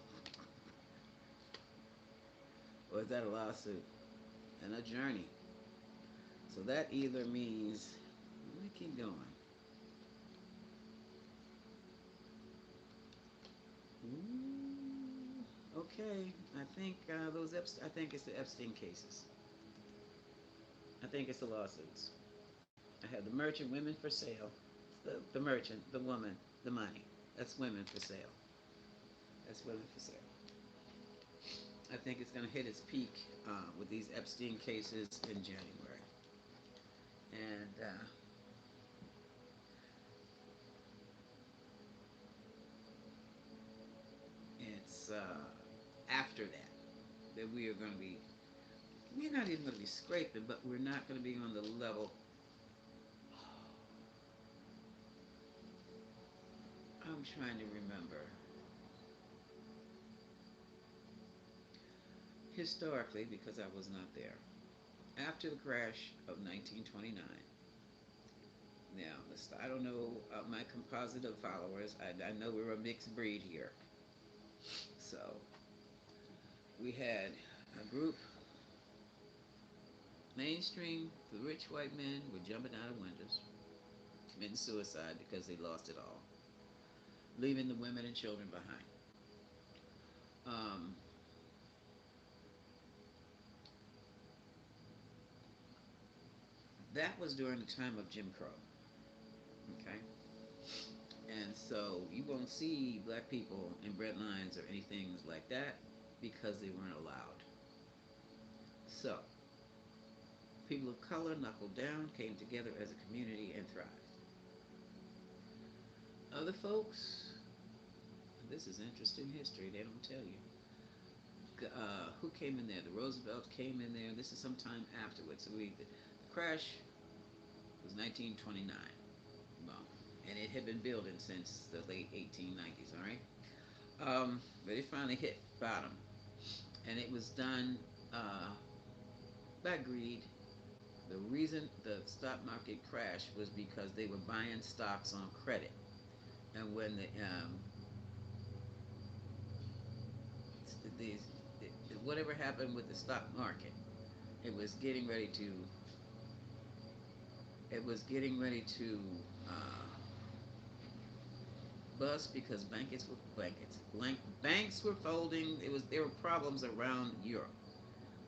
Or is that a lawsuit? And a journey. So that either means, let me keep going. Ooh, okay, I think I think it's the Epstein cases. I think it's the lawsuits. I had the merchant women for sale, the merchant, the woman, the money. That's women for sale. That's women for sale. I think it's going to hit its peak with these Epstein cases in January, and it's after that we are going to be. We're not even going to be scraping, but we're not going to be on the level. I'm trying to remember historically because I was not there. After the crash of 1929, now I don't know my composite of followers. I know we're a mixed breed here. So we had a group, mainstream, the rich white men were jumping out of windows, committing suicide because they lost it all, leaving the women and children behind. Um, that was during the time of Jim Crow. Okay, and so you won't see black people in bread lines or anything like that because they weren't allowed. So people of color knuckled down, came together as a community, and thrived. Other folks, this is interesting history. They don't tell you. Who came in there? The Roosevelt came in there. This is sometime afterwards. So the crash was 1929. Well, and it had been building since the late 1890s. All right, but it finally hit bottom, and it was done uh, by greed, The reason the stock market crashed was because they were buying stocks on credit, and when the whatever happened with the stock market, it was getting ready to it was getting ready to uh, bust because banks were folding. There were problems around Europe.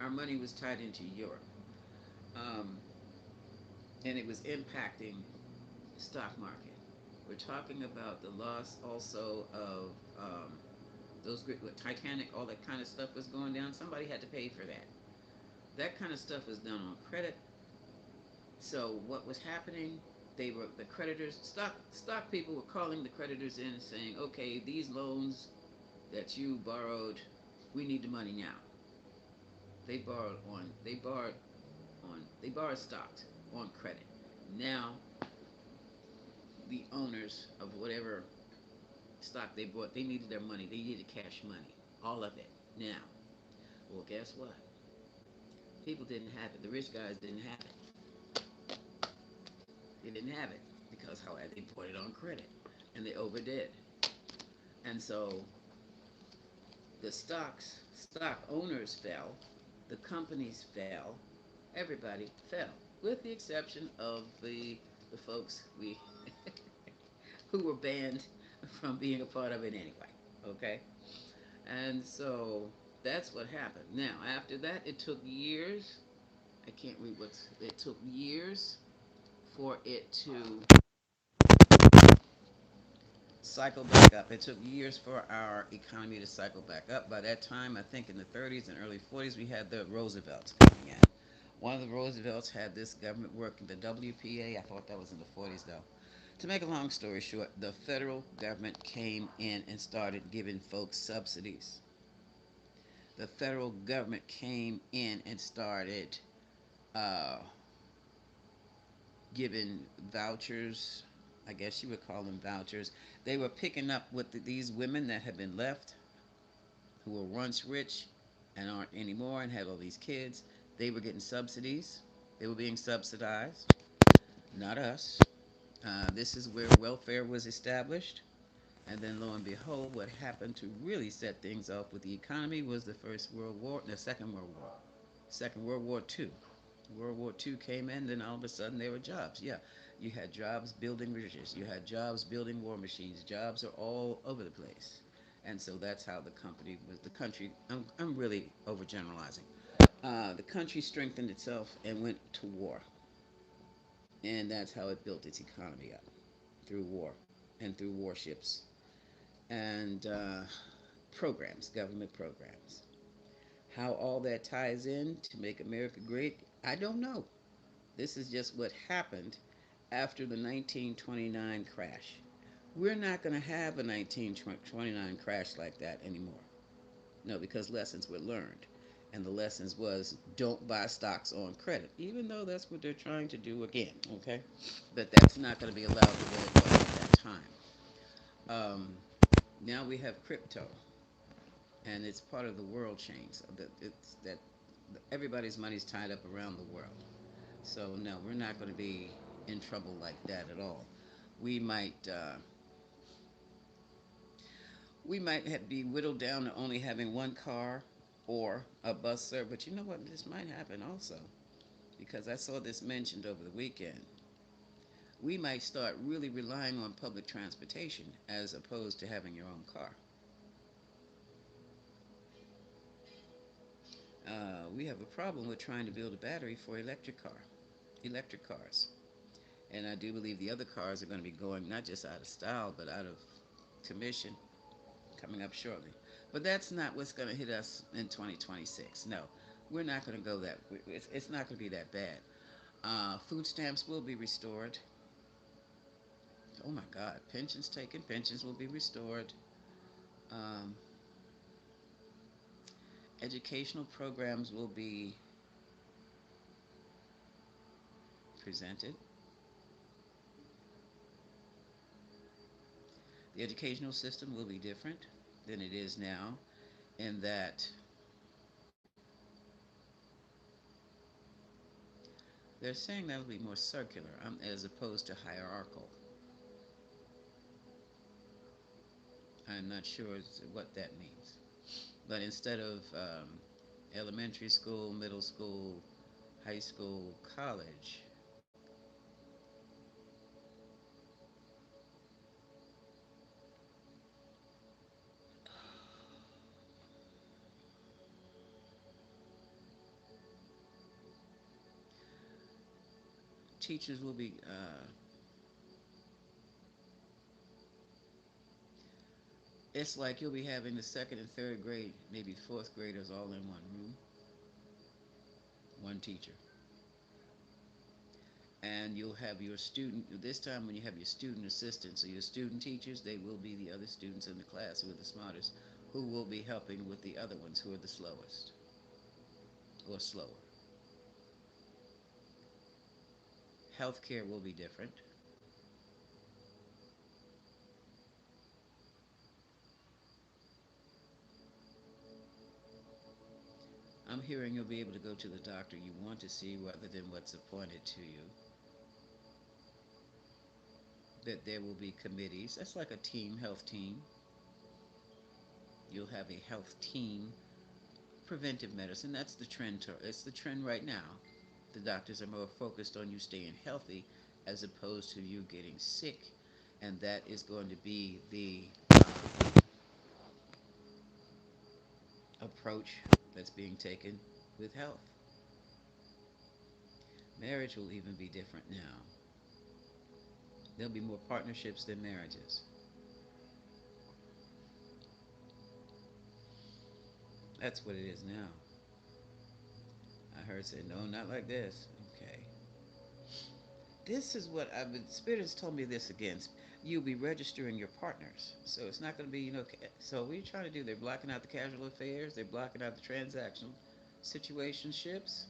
Our money was tied into Europe, um, and it was impacting the stock market. We're talking about the loss also of those great Titanic, all that kind of stuff was going down. Somebody had to pay for that. That kind of stuff was done on credit. So what was happening? They were the creditors. Stock people were calling the creditors in and saying, "Okay, these loans that you borrowed, we need the money now." They borrowed stocks on credit. Now the owners of whatever stock they bought, they needed their money. They needed cash money, all of it. Now, well, guess what? People didn't have it. The rich guys didn't have it. They didn't have it because how they bought it on credit, and they overdid. And so the stock owners fell, the companies fell, everybody fell, with the exception of the folks we who were banned from being a part of it anyway. Okay, and so that's what happened. Now after that, it took years. I can't read what's. It took years for it to cycle back up. It took years for our economy to cycle back up. By that time, I think in the 30s and early 40s, we had the Roosevelts coming in. One of the Roosevelts had this government working, the WPA. I thought that was in the 40s, though. To make a long story short, the federal government came in and started giving folks subsidies. The federal government came in and started uh, giving vouchers. I guess you would call them vouchers. They were picking up with these women that had been left, who were once rich and aren't anymore and had all these kids. They were getting subsidies. They were being subsidized, not us. This is where welfare was established. And then, lo and behold, what happened to really set things off with the economy was the First World War, the Second World War, Second World War II. World War II came in, then all of a sudden there were jobs. Yeah, you had jobs building bridges, you had jobs building war machines. Jobs are all over the place, and so that's how the country. I'm really overgeneralizing. The country strengthened itself and went to war, and that's how it built its economy up through war and through warships and programs, government programs. How all that ties in to make America great, I don't know. This is just what happened after the 1929 crash. We're not going to have a 1929 crash like that anymore. No, because lessons were learned. And the lessons was don't buy stocks on credit, even though that's what they're trying to do again, okay? But that's not going to be allowed the way it was at that time. Um, Now we have crypto, and it's part of the world change. So that it's that everybody's money's tied up around the world. So no, we're not going to be in trouble like that at all. We might uh, we might be whittled down to only having one car or a bus service. But you know what? This might happen also because I saw this mentioned over the weekend. We might start really relying on public transportation as opposed to having your own car. We have a problem with trying to build a battery for electric cars. And I do believe the other cars are going to be going not just out of style, but out of commission coming up shortly. But that's not what's going to hit us in 2026. No, we're not going to go that. It's not going to be that bad. Food stamps will be restored. Oh my God, pensions will be restored. Um, Educational programs will be presented. The educational system will be different than it is now, in that They're saying that would be more circular as opposed to hierarchical. I'm not sure what that means. But instead of elementary school, middle school, high school, college, teachers will be. It's like you'll be having the second and third grade, maybe fourth graders all in one room, one teacher. And you'll have your student, this time when you have your student assistants, so your student teachers, they will be the other students in the class who are the smartest, who will be helping with the other ones who are the slowest or slower. Healthcare will be different. I'm hearing you'll be able to go to the doctor you want to see rather than what's appointed to you. That there will be committees. That's like a team, health team. You'll have a health team. Preventive medicine, that's the trend. It's the trend right now. The doctors are more focused on you staying healthy as opposed to you getting sick. And that is going to be the approach that's being taken with health. Marriage will even be different now. There'll be more partnerships than marriages. That's what it is now. I heard say, no, not like this. Okay. This is what I've been, Spirit has told me this again. You'll be registering your partners. So it's not going to be, so what are you trying to do? They're blocking out the casual affairs, they're blocking out the transactional situationships.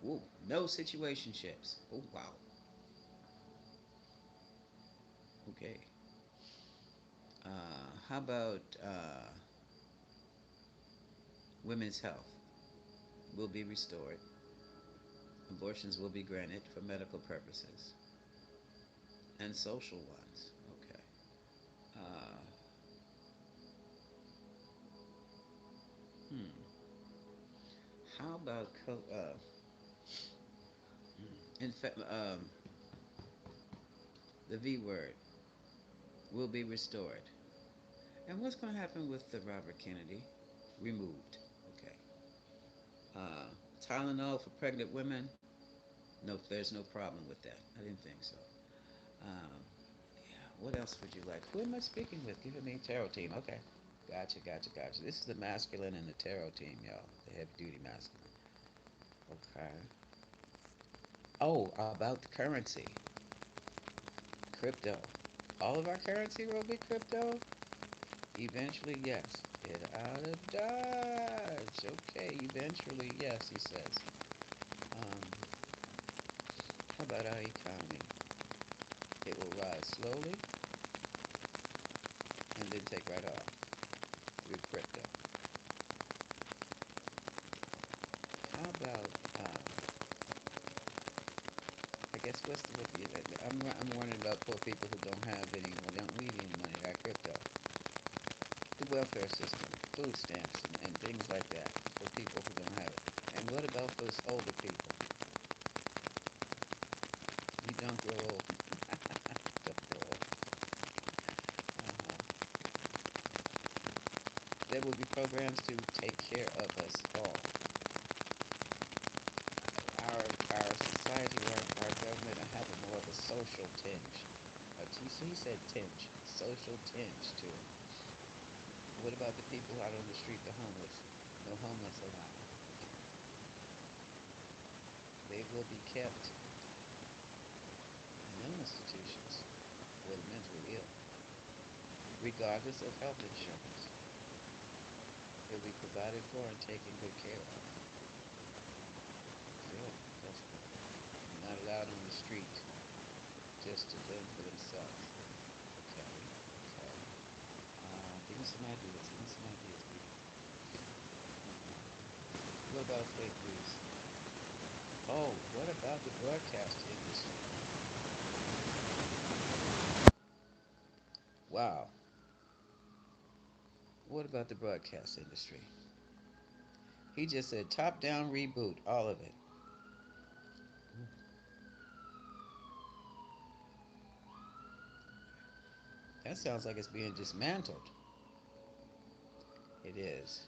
Ooh, no situationships. Oh, wow. Okay. How about women's health will be restored? Abortions will be granted for medical purposes and social ones. Okay. Uh, hmm. How about in fact, the V word will be restored? And what's going to happen with the Robert Kennedy? Removed. Okay. Uh, Tylenol for pregnant women? Nope, there's no problem with that. I didn't think so. Um, yeah, what else would you like? Who am I speaking with? Giving me tarot team. Okay. Gotcha, gotcha, gotcha. This is the masculine and the tarot team, y'all. The heavy duty masculine. Okay. Oh, about the currency. Crypto. All of our currency will be crypto? Eventually, yes. Get out of Dodge. Okay, eventually, yes, he says. Um, how about our economy? It will rise slowly and then take right off through crypto. How about, I guess, I'm warning about poor people who don't have any, who don't need any money, like crypto. The welfare system, food stamps, and things like that for people who don't have it. And what about those older people? You don't grow old. Don't grow old. Uh-huh. There will be programs to take care of us all. Our society, our government are having more of a social tinge. He said tinge, social tinge to it. What about the people out on the street, the homeless? No homeless allowed. They will be kept in mental institutions for the mentally ill, regardless of health insurance. They'll be provided for and taken good care of. Good. That's good. Not allowed on the street just to fend for themselves. Okay. Okay. Give me some ideas. Give me some ideas, people. What about fake news? Oh, what about the broadcast industry? Wow. What about the broadcast industry? He just said top down reboot, all of it. That sounds like it's being dismantled. It is.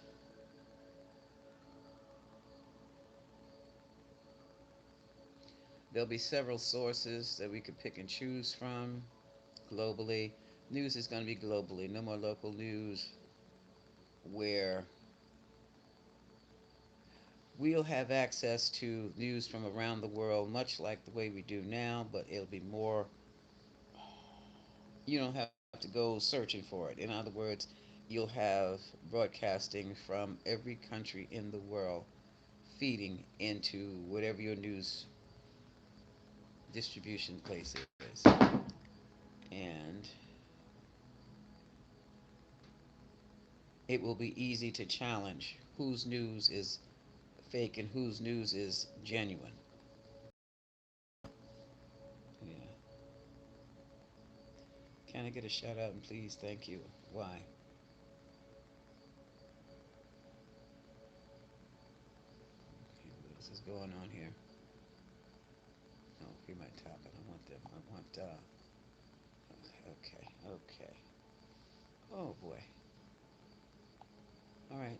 There'll be several sources that we could pick and choose from globally. News is going to be globally. No more local news where we'll have access to news from around the world, much like the way we do now, but it'll be more, you don't have to go searching for it. In other words, you'll have broadcasting from every country in the world feeding into whatever your news distribution place is. And it will be easy to challenge whose news is fake and whose news is genuine. Yeah. Can I get a shout out and please? Thank you. Why? Okay, what else is going on here? Oh, here my topic. I want them. I want. Okay. Okay. Oh boy. All right.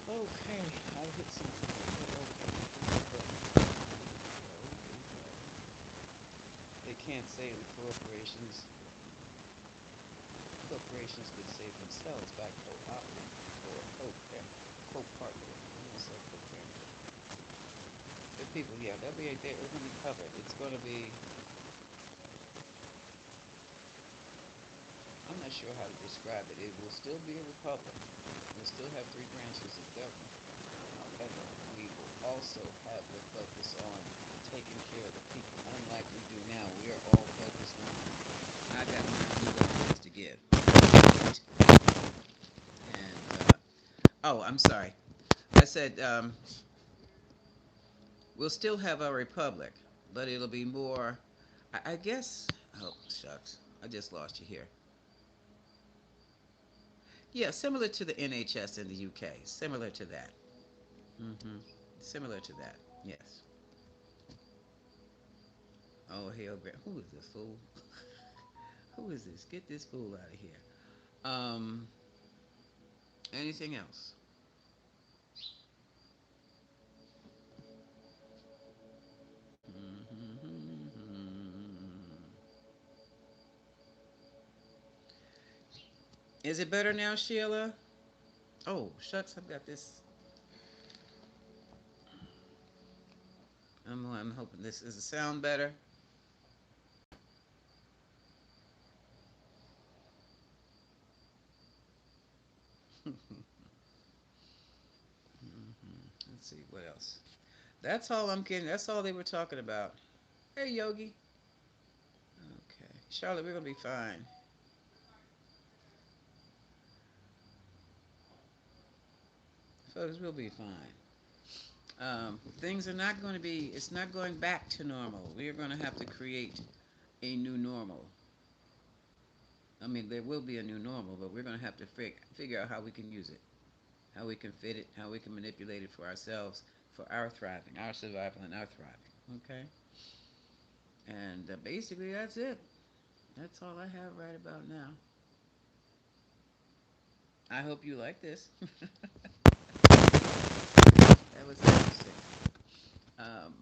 Okay. I'll hit something. Okay. They can't say the corporations could save themselves by co-opting or co-partnering. The people, yeah, they'll be there. It's going to be covered. It's going to be. I'm not sure how to describe it. It will still be a republic. We'll still have three branches of government. However, we will also have the focus on taking care of the people. Unlike we do now, we are all focused on I got mine, you got yours to give. And oh, I'm sorry. I said we'll still have our republic, but it'll be more. I guess. Oh shucks, I just lost you here. Yeah, similar to the NHS in the UK. Similar to that. Mm-hmm. Similar to that. Yes. Oh hell, who is this fool? Who is this? Get this fool out of here. Um. Anything else? Is it better now, Sheila? Oh shucks, I've got this. I'm hoping this is the sound better. Let's see what else. That's all I'm getting. That's all they were talking about. Hey, Yogi. Okay, Charlotte, we're gonna be fine, folks. We'll be fine. Things are not going to be. It's not going back to normal. We are going to have to create a new normal. I mean, there will be a new normal, but we're going to have to figure out how we can use it, how we can fit it, how we can manipulate it for ourselves, for our thriving, our survival, and our thriving. Okay, and basically that's it. That's all I have right about now. I hope you like this. That was interesting.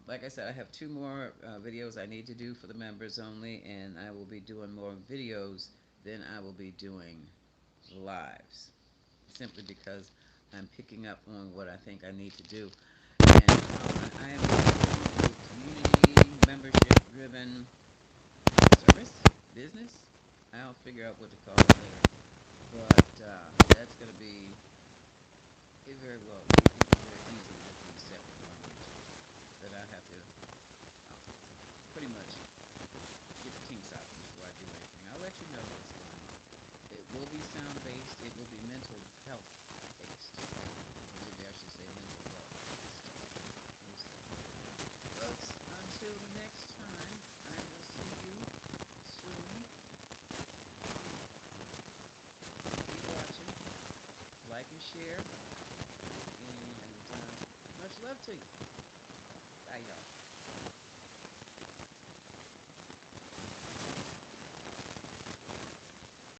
Like I said, I have two more videos I need to do for the members only, and I will be doing more videos than I will be doing lives, simply because I'm picking up on what I think I need to do. And I am a community membership driven service, business. I'll figure out what to call it later. But that's going to be it very well. It's very easy with these separate ones that I have to pretty much get the kinks out before I do anything. I'll let you know what's going on. It will be sound based. It will be mental health based. Maybe I should say mental health. until next time, I will see you soon. Keep watching, like and share, and much love to you. Bye, y'all.